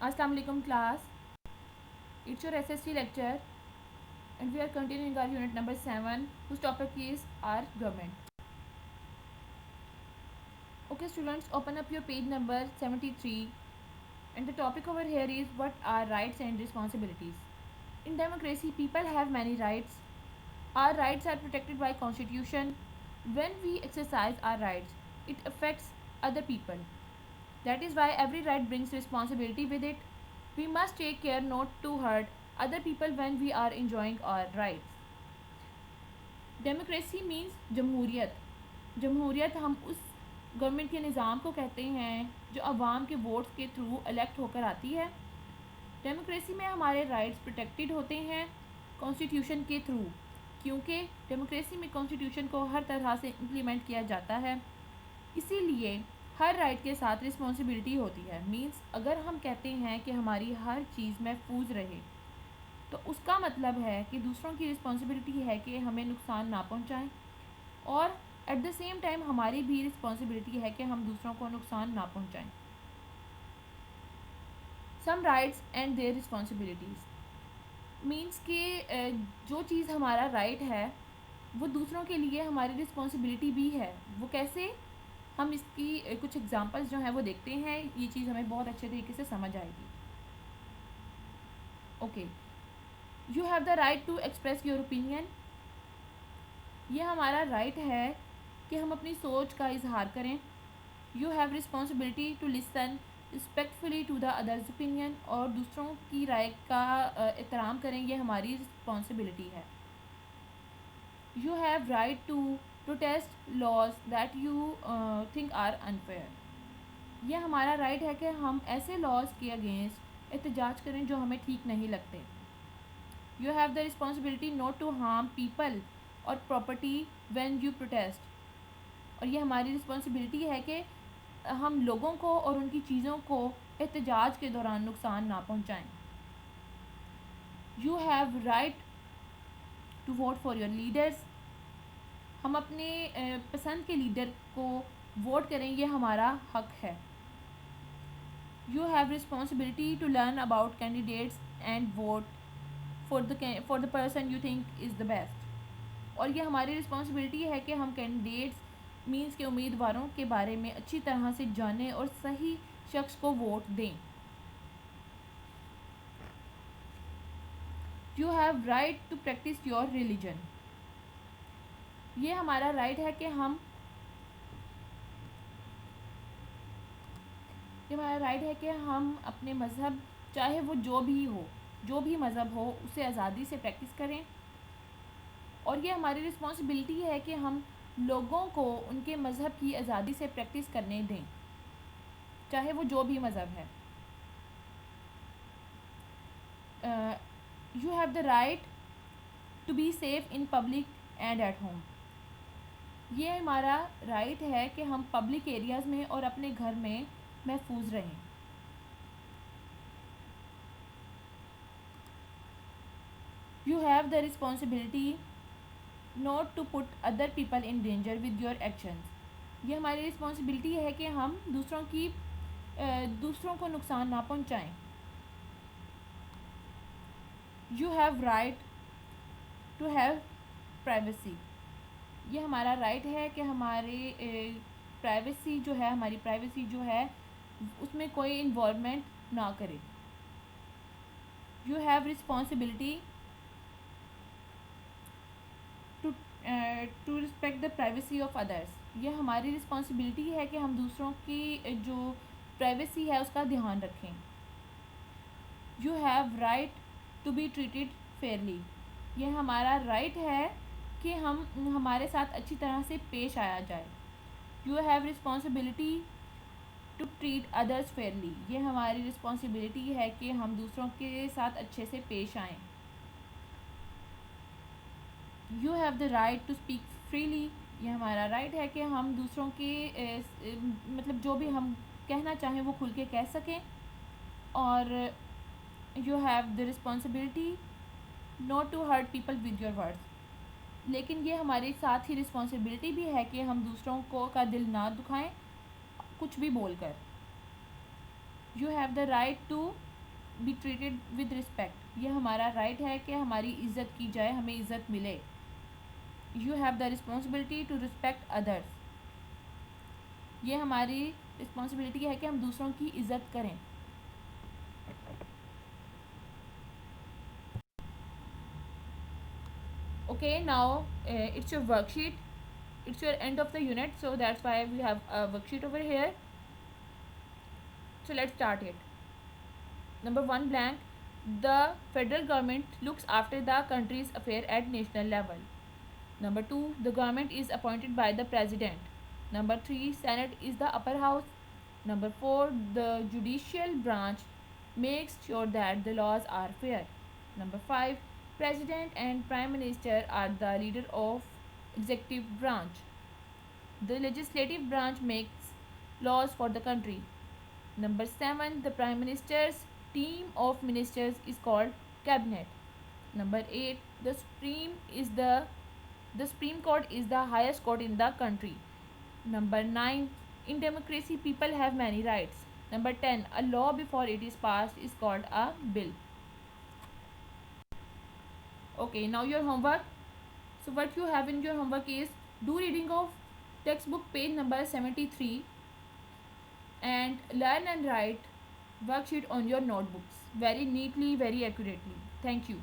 Assalamu alaikum class. It's your SST lecture and we are continuing our unit number 7 whose topic is our government. Okay students, open up your page number 73 and the topic over here is what are rights and responsibilities. In democracy, people have many rights. Our rights are protected by constitution. When we exercise our rights, it affects other people. That is why every right brings responsibility with it. We must take care not to hurt other people when we are enjoying our rights. Democracy means जमहूरियत. जमहूरियत हम उस government के निज़ाम को कहते हैं जो अवाम के वोट्स के थ्रू इलेक्ट होकर आती है. डेमोक्रेसी में हमारे राइट्स प्रोटेक्टेड होते हैं कॉन्स्टिट्यूशन के थ्रू, क्योंकि डेमोक्रेसी में कॉन्स्टिट्यूशन को हर तरह से इम्प्लीमेंट किया जाता है. इसीलिए हर राइट के साथ रिस्पॉन्सिबिलिटी होती है. मींस अगर हम कहते हैं कि हमारी हर चीज़ महफूज रहे तो उसका मतलब है कि दूसरों की रिस्पॉन्सिबिलिटी है कि हमें नुकसान ना पहुंचाएं, और एट द सेम टाइम हमारी भी रिस्पॉन्सिबिलिटी है कि हम दूसरों को नुकसान ना पहुंचाएं. Some rights and their responsibilities means कि जो चीज़ हमारा राइट है वो दूसरों के लिए हमारी रिस्पॉन्सिबिलिटी भी है. वो कैसे, हम इसकी कुछ एग्जांपल्स जो हैं वो देखते हैं. ये चीज़ हमें बहुत अच्छे तरीके से समझ आएगी. Okay, you have the right to express your opinion. ये हमारा राइट है कि हम अपनी सोच का इजहार करें. You have responsibility to listen respectfully to the others opinion. और दूसरों की राय का एहतराम करें, ये हमारी रिस्पॉन्सिबिलिटी है. You have right to protest laws that you think are unfair. ये हमारा राइट है कि हम ऐसे लॉज के अगेंस्ट एहतजाज करें जो हमें ठीक नहीं लगते. You have the responsibility not to harm people और प्रॉपर्टी व्हेन यू प्रोटेस्ट. और ये हमारी रिस्पॉन्सिबिलिटी है कि हम लोगों को और उनकी चीज़ों को एहतजाज के दौरान नुकसान ना पहुंचाएं. You have right to vote for your leaders. हम अपने पसंद के लीडर को वोट करें, ये हमारा हक है. You have responsibility to learn about candidates and vote for the person you think is the best. और ये हमारी रिस्पॉन्सिबिलिटी है कि हम कैंडिडेट्स मींस के उम्मीदवारों के बारे में अच्छी तरह से जानें और सही शख्स को वोट दें. You have right to practice your religion. ये हमारा राइट है कि हम अपने मज़हब, चाहे वो जो भी मज़हब हो, उसे आज़ादी से प्रैक्टिस करें. और ये हमारी रिस्पॉन्सिबिलिटी है कि हम लोगों को उनके मज़हब की आज़ादी से प्रैक्टिस करने दें, चाहे वो जो भी मज़हब है. You have the right to be safe in public and at home. ये हमारा राइट है कि हम पब्लिक एरियाज़ में और अपने घर में महफूज रहें. You have the responsibility not to put other people in danger with your actions. ये हमारी रिस्पॉन्सिबिलिटी है कि हम दूसरों को नुकसान ना पहुंचाएं. You have right to have privacy. ये हमारा राइट है कि हमारी प्राइवेसी जो है उसमें कोई इन्वॉल्वमेंट ना करे. You have responsibility to respect the privacy of others. ये हमारी रिस्पॉन्सिबिलिटी है कि हम दूसरों की जो प्राइवेसी है उसका ध्यान रखें. You have right to be treated fairly. ये हमारा राइट है कि हमारे साथ अच्छी तरह से पेश आया जाए. You have responsibility to treat others fairly. ये हमारी रिस्पॉन्सिबिलिटी है कि हम दूसरों के साथ अच्छे से पेश आएँ. You have the right to speak freely. ये हमारा राइट है कि हम दूसरों के मतलब जो भी हम कहना चाहें वो खुल के कह सकें. और you have the responsibility not to hurt people with your words. लेकिन ये हमारे साथ ही रिस्पॉन्सिबिलिटी भी है कि हम दूसरों को का दिल ना दुखाएं कुछ भी बोलकर. You have the right to be treated with respect, ये हमारा राइट है कि हमारी इज़्ज़त की जाए, हमें इज़्ज़त मिले. You have the responsibility to respect others, ये हमारी रिस्पॉन्सिबिलिटी है कि हम दूसरों की इज़्ज़त करें. Okay, now it's your worksheet, it's your end of the unit, so that's why we have a worksheet over here. So let's start it. Number 1 blank. The federal government looks after the country's affair at national level. Number 2, the government is appointed by the president. Number 3, Senate is the upper house. Number 4, the judicial branch makes sure that the laws are fair. Number 5, president and prime minister are the leader of executive branch. The legislative branch makes laws for the country. Number 7, the prime minister's team of ministers is called cabinet. Number 8, the Supreme Court is the highest court in the country. Number 9, in democracy people have many rights. Number 10, a law before it is passed is called a bill. Okay, now your homework. So what you have in your homework is do reading of textbook page number 73 and learn and write worksheet on your notebooks very neatly, very accurately. Thank you.